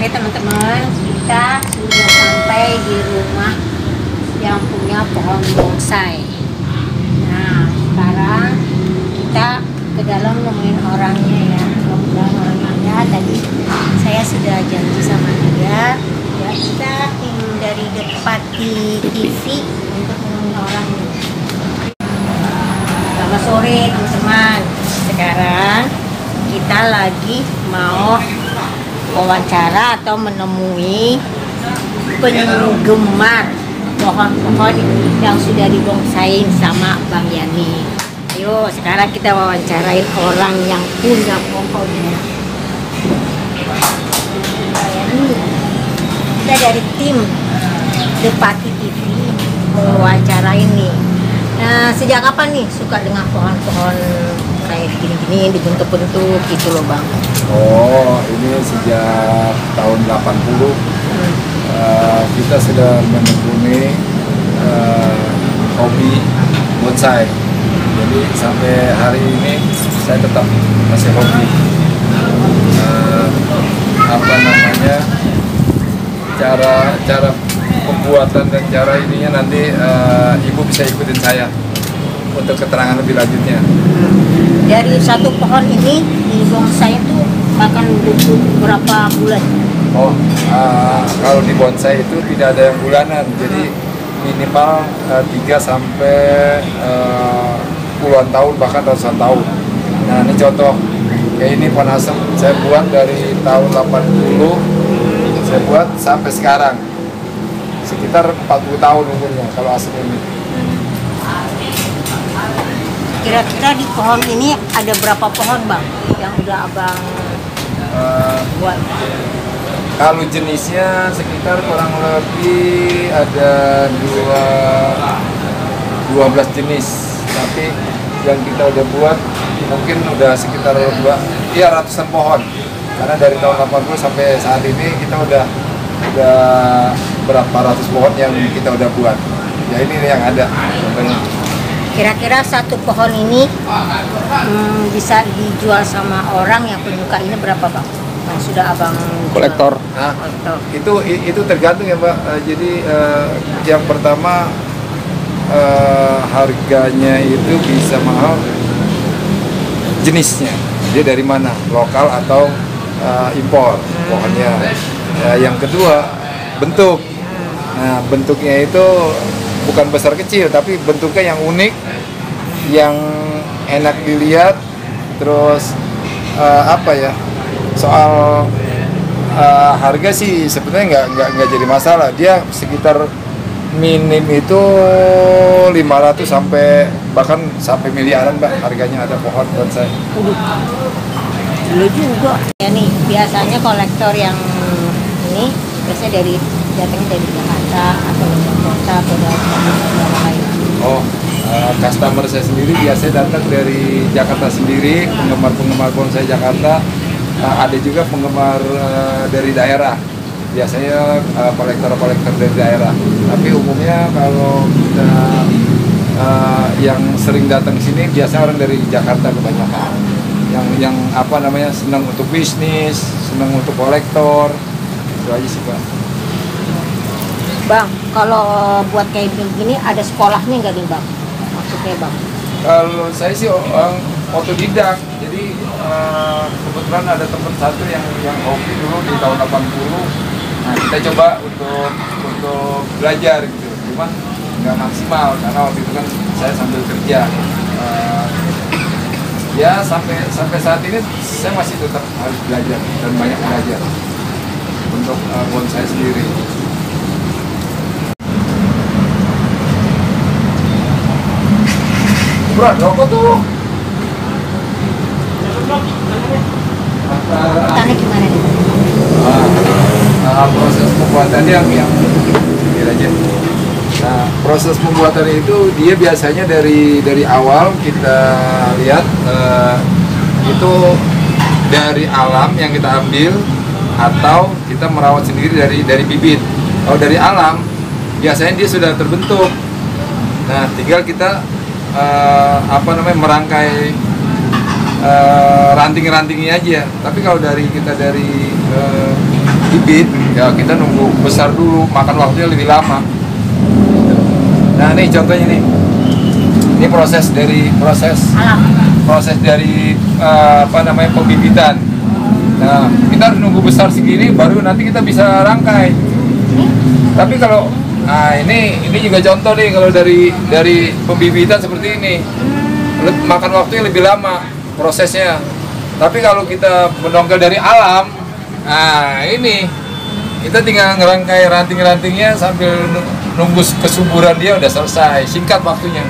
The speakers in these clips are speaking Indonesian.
Oke teman-teman, kita sudah sampai di rumah yang punya pohon bonsai. Nah, sekarang kita ke dalam nemuin orangnya ya. Mudah-mudahan orangnya ada. Tadi saya sudah janji sama dia, ya kita dari dekat di TV untuk nemuin orangnya. Selamat sore teman-teman. Sekarang kita lagi mau wawancara atau menemui penggemar pohon-pohon yang sudah dibonsaiin sama Bang Yani. Ayo sekarang kita wawancarain orang yang punya pohonnya. Kita dari tim Depati TV wawancarain nih. Nah, sejak kapan nih suka dengan pohon-pohon kayak gini-gini dibentuk-bentuk gitu loh Bang? Oh, ini sejak tahun 80 kita sudah menekuni hobi bonsai. Jadi sampai hari ini saya tetap masih hobi. Cara pembuatan dan cara ininya nanti ibu bisa ikutin saya untuk keterangan lebih lanjutnya. Dari satu pohon ini di bonsai itu makan butuh berapa bulan? Oh, kalau di bonsai itu tidak ada yang bulanan, jadi minimal 3 sampai puluhan tahun bahkan ratusan tahun. Nah ini contoh, kayak ini pohon asem saya buat dari tahun 80, saya buat sampai sekarang sekitar 40 tahun umurnya kalau asem ini. Kira-kira di pohon ini ada berapa pohon Bang yang udah Abang buat? Kalau jenisnya sekitar kurang lebih ada 12 jenis, tapi yang kita udah buat mungkin udah sekitar ratusan pohon, karena dari tahun 80 sampai saat ini kita udah berapa ratus pohon yang kita udah buat. Ya ini yang ada contohnya. Kira-kira satu pohon ini bisa dijual sama orang yang penyuka ini berapa Bang? Yang sudah Abang Kolektor. Nah, itu tergantung ya Mbak. Jadi yang pertama harganya itu bisa mahal jenisnya. Dia dari mana? Lokal atau impor pohonnya. Yang kedua bentuk. Nah bentuknya itu bukan besar kecil, tapi bentuknya yang unik, yang enak dilihat. Terus soal harga sih sebenarnya nggak jadi masalah. Dia sekitar minim itu 500 sampai bahkan sampai miliaran Mbak harganya ada pohon bonsai. Dulu juga. Ya nih biasanya kolektor yang ini biasanya datangnya dari Jakarta atau dari kota atau dari negara lain. Oh, customer saya sendiri biasanya datang dari Jakarta sendiri, penggemar bonsai Jakarta. Ada juga penggemar dari daerah, biasanya kolektor dari daerah. Tapi umumnya kalau kita yang sering datang sini biasanya orang dari Jakarta kebanyakan. Yang senang untuk bisnis, senang untuk kolektor. Itu aja sih Pak. Bang, kalau buat kayak begini ada sekolahnya nggak nih Bang? Maksudnya Bang? Kalau saya sih orang otodidak, jadi kebetulan ada teman satu yang hobi dulu di tahun 80. Nah kita coba untuk belajar gitu, cuma nggak maksimal karena waktu itu kan saya sambil kerja. Ya sampai saat ini saya masih tetap harus belajar dan banyak belajar untuk bonsai sendiri. Berat, rokok tuh. Tanya gimana nih? Proses pembuatannya yang aja. Nah, proses pembuatan itu dia biasanya dari awal kita lihat itu dari alam yang kita ambil atau kita merawat sendiri dari bibit. Kalau dari alam biasanya dia sudah terbentuk. Nah, tinggal kita merangkai ranting-rantingnya aja. Tapi kalau kita dari bibit, ya kita nunggu besar dulu, makan waktunya lebih lama. Nah ini contohnya nih, ini proses dari apa namanya pembibitan. Nah kita harus nunggu besar segini baru nanti kita bisa rangkai. Tapi kalau ini juga contoh nih, kalau dari pembibitan seperti ini makan waktunya lebih lama prosesnya. Tapi kalau kita mendongkel dari alam, ini kita tinggal ngerangkai ranting-rantingnya sambil nunggu kesuburan dia udah selesai, singkat waktunya,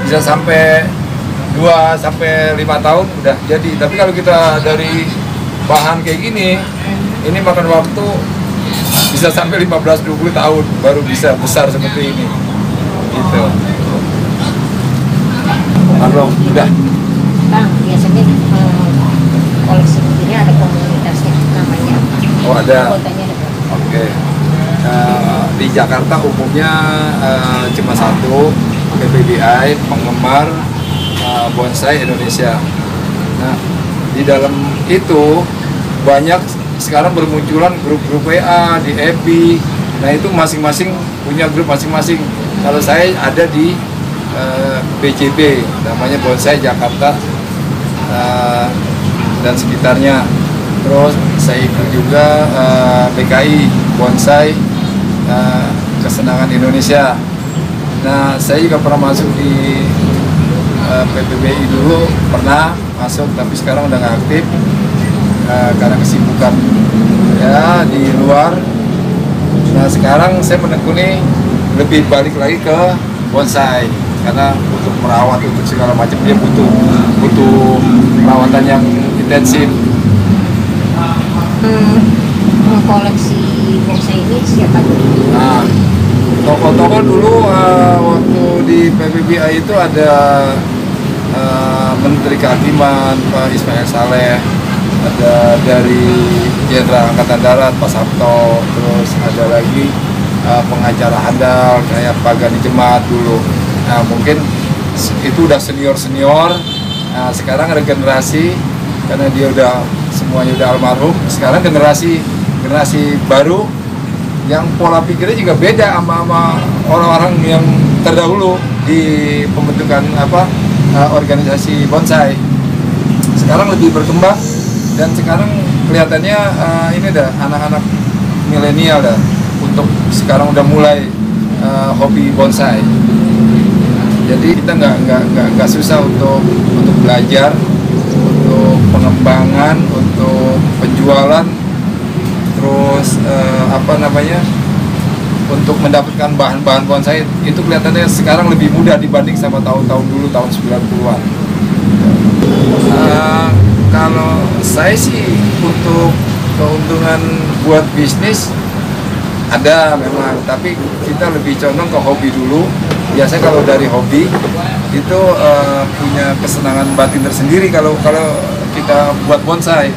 bisa sampai 2-5 tahun udah jadi. Tapi kalau kita dari bahan kayak gini, ini makan waktu bisa sampai 15-20 tahun baru bisa besar seperti ini gitu. Halo, udah Bang, biasanya koleksi begini ada komunitasnya namanya apa? Oh ada. Anggotanya ada berapa? Oke. Di Jakarta umumnya cuma satu, PPBI, penggemar bonsai Indonesia. Nah di dalam itu banyak sekarang bermunculan grup-grup WA di FB. Nah itu masing-masing punya grup masing-masing. Kalau saya ada di BJB, namanya Bonsai Jakarta dan sekitarnya. Terus saya ikut juga PKI Bonsai Kesenangan Indonesia. Nah saya juga pernah masuk di PPBI dulu, pernah masuk tapi sekarang udah nggak aktif karena kesibukan ya di luar. Nah sekarang saya menekuni lebih balik lagi ke bonsai karena untuk merawat, untuk segala macam dia butuh perawatan yang intensif. Koleksi bonsai ini siapa dulu? Nah, tokoh-tokoh dulu waktu di PPBI itu ada Menteri Kehakiman Pak Ismail Saleh, ada dari Jenderal Angkatan Darat Pak Sabto, terus ada lagi pengacara handal kayak Pak Gani Jemaat dulu. Nah mungkin itu udah senior. Nah sekarang ada generasi, karena dia udah semuanya udah almarhum. Sekarang generasi baru yang pola pikirnya juga beda sama orang-orang yang terdahulu di pembentukan organisasi bonsai. Sekarang lebih berkembang dan sekarang kelihatannya ini dah anak-anak milenial dah untuk sekarang udah mulai hobi bonsai. Jadi kita nggak susah untuk belajar, untuk pengembangan, untuk penjualan, terus untuk mendapatkan bahan-bahan bonsai itu kelihatannya sekarang lebih mudah dibanding sama tahun-tahun dulu, tahun 90-an. Kalau saya sih untuk keuntungan buat bisnis ada memang, tapi kita lebih condong ke hobi dulu. Biasanya kalau dari hobi itu punya kesenangan batin tersendiri kalau kita buat bonsai.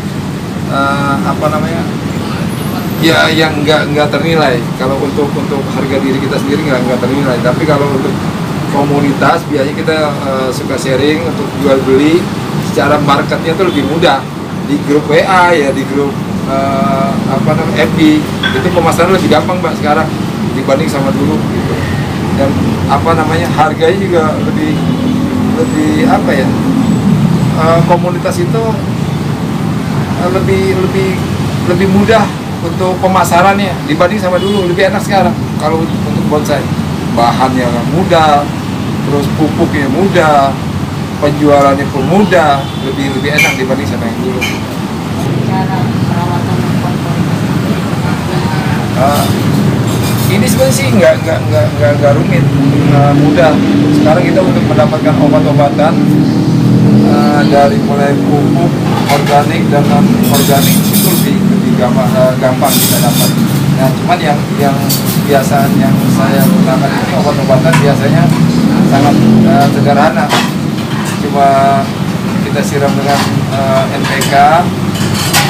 Ya yang nggak ternilai. Kalau untuk harga diri kita sendiri nggak ternilai. Tapi kalau untuk komunitas biasanya kita suka sharing untuk jual beli. Secara marketnya itu lebih mudah di grup WA ya, di grup FB itu pemasaran lebih gampang Mbak sekarang dibanding sama dulu gitu. Dan harganya juga lebih komunitas itu lebih mudah untuk pemasarannya dibanding sama dulu, lebih enak sekarang kalau untuk bonsai. Bahannya mudah, terus pupuknya mudah, penjualannya pun mudah, lebih enak dibanding sama yang dulu. Cara perawatan Ini sebenarnya sih nggak rumit, mudah. Sekarang kita untuk mendapatkan obat-obatan dari mulai pupuk organik dan non organik itu lebih gampang kita dapat. Nah cuman yang biasa yang saya gunakan ini obat-obatan biasanya sangat sederhana. Cuma kita siram dengan NPK,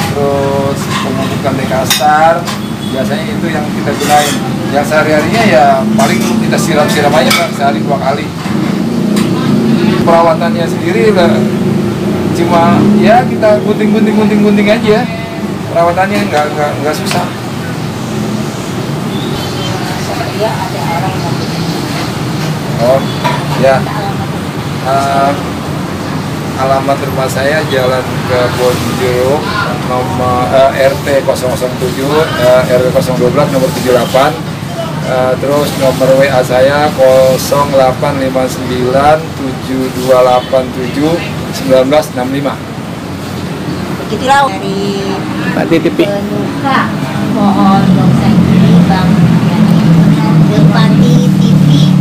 terus pemupukan dekastar, biasanya itu yang kita gunain. Yang sehari-harinya ya paling kita siram-siram aja Pak, sehari 2 kali. Perawatannya sendiri lah, cuma ya kita gunting aja. Perawatannya nggak susah. dia ada orang yang Oh, ya. minta alamat. Alamat rumah saya Jalan Kebon Jeruk, nomor RT 007, RW 012 nomor 78. Terus nomor WA saya 085972871965. Begitulah dari Pak Titipi. penuka pohon bonsai ini Bang Depati TV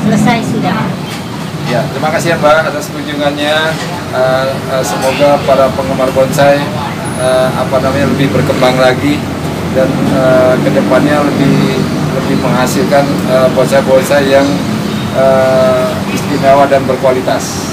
selesai sudah. Ya, terima kasih ya Mbak atas kunjungannya. Semoga para penggemar bonsai lebih berkembang lagi dan kedepannya lebih menghasilkan bonsai-bonsai yang istimewa dan berkualitas.